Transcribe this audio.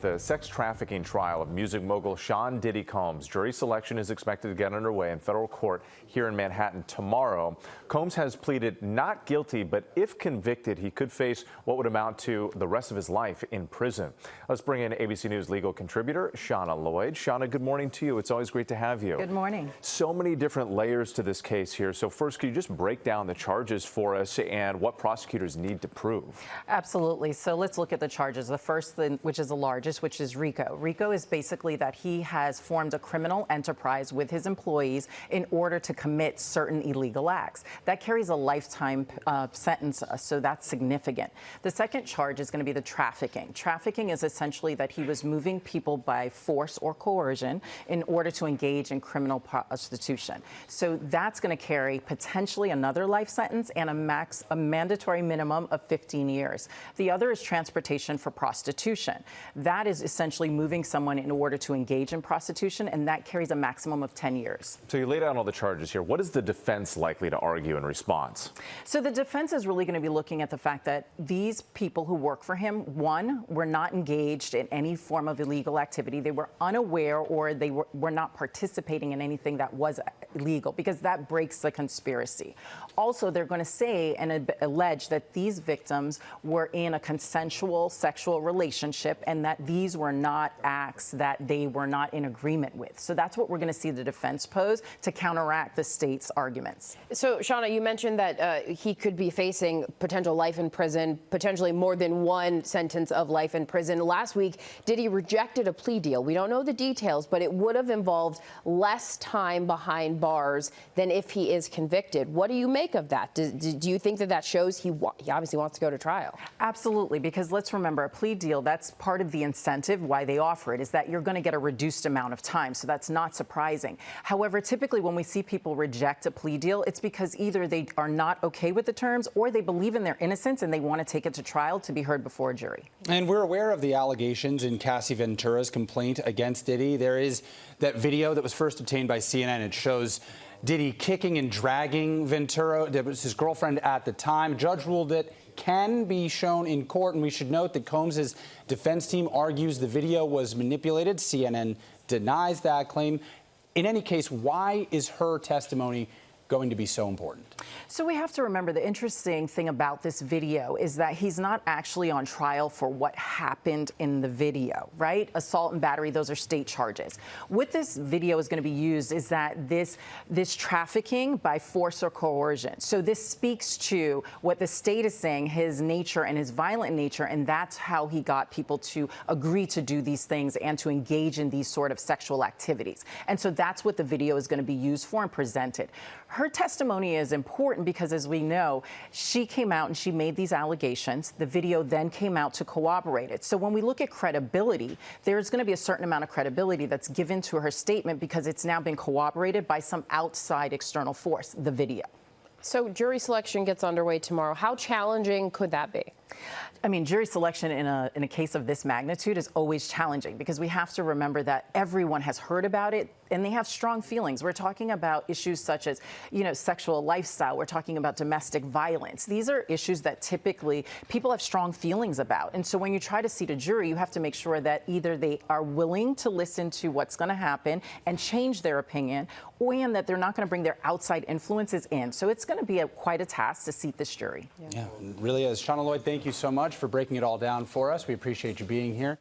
the sex trafficking trial of music mogul Sean Diddy Combs. Jury selection is expected to get underway in federal court here in Manhattan tomorrow. Combs has pleaded not guilty, but if convicted, he could face what would amount to the rest of his life in prison. Let's bring in ABC News legal contributor Channa Lloyd. Channa, good morning to you. It's always great to have you. Good morning. So many different layers to this case here. So first, could you just break down the charges for us and what prosecutors need to prove? Absolutely. So let's look at the charges. The first, which is the largest, which is RICO. RICO is basically that he has formed a criminal enterprise with his employees in order to commit certain illegal acts. That carries a lifetime sentence, so that's significant. The second charge is going to be the trafficking. Trafficking is essentially that he was moving people by force or coercion in order to engage in criminal prostitution. So that's going to carry potentially another life sentence and a mandatory minimum of 15 years. The other is transportation for prostitution. That is essentially moving someone in order to engage in prostitution, and that carries a maximum of 10 years. So you laid out all the charges here. What is the defense likely to argue in response? So the defense is really going to be looking at the fact that these people who work for him, one, were not engaged in any form of illegal activity. They were unaware or they were not participating in anything that was illegal, because that breaks the conspiracy. Also, they're going to say and allege that these victims were in a consensual sexual relationship and that these were not acts that they were not in agreement with. So that's what we're going to see the defense pose to counteract the state's arguments. So, Channa, you mentioned that he could be facing potential life in prison, potentially more than one sentence of life in prison. Last week, Diddy rejected a plea deal. We don't know the details, but it would have involved less time behind bars than if he is convicted. What do you make of that? Do you think that that shows he obviously wants to go to trial? Absolutely, because let's remember, a plea deal, that's part of the incentive why they offer it, is that you're going to get a reduced amount of time. So that's not surprising. However, typically when we see people reject a plea deal, it's because either they are not okay with the terms or they believe in their innocence and they want to take it to trial to be heard before a jury. And we're aware of the allegations in Cassie Ventura's complaint against Diddy. There is that video that was first obtained by CNN. It shows Diddy kicking and dragging Ventura. That was his girlfriend at the time. Judge ruled it can be shown in court, and we should note that Combs' defense team argues the video was manipulated. CNN denies that claim. In any case, why is her testimony going to be so important? So we have to remember, the interesting thing about this video is that he's not actually on trial for what happened in the video, right? Assault and battery, those are state charges. What this video is going to be used is that this trafficking by force or coercion. So this speaks to what the state is saying, his nature and his violent nature, and that's how he got people to agree to do these things and to engage in these sort of sexual activities. And so that's what the video is going to be used for and presented. Her testimony is important because, as we know, she came out and she made these allegations. The video then came out to corroborate it. So when we look at credibility, there's going to be a certain amount of credibility that's given to her statement because it's now been corroborated by some outside external force, the video. So jury selection gets underway tomorrow. How challenging could that be? I mean, jury selection in a case of this magnitude is always challenging because we have to remember that everyone has heard about it and they have strong feelings. We're talking about issues such as, sexual lifestyle. We're talking about domestic violence. These are issues that typically people have strong feelings about. And so when you try to seat a jury, you have to make sure that either they are willing to listen to what's going to happen and change their opinion, and that they're not going to bring their outside influences in. So it's going to be quite a task to seat this jury. Yeah, it really is. Channa Lloyd, thank you so much for breaking it all down for us. We appreciate you being here.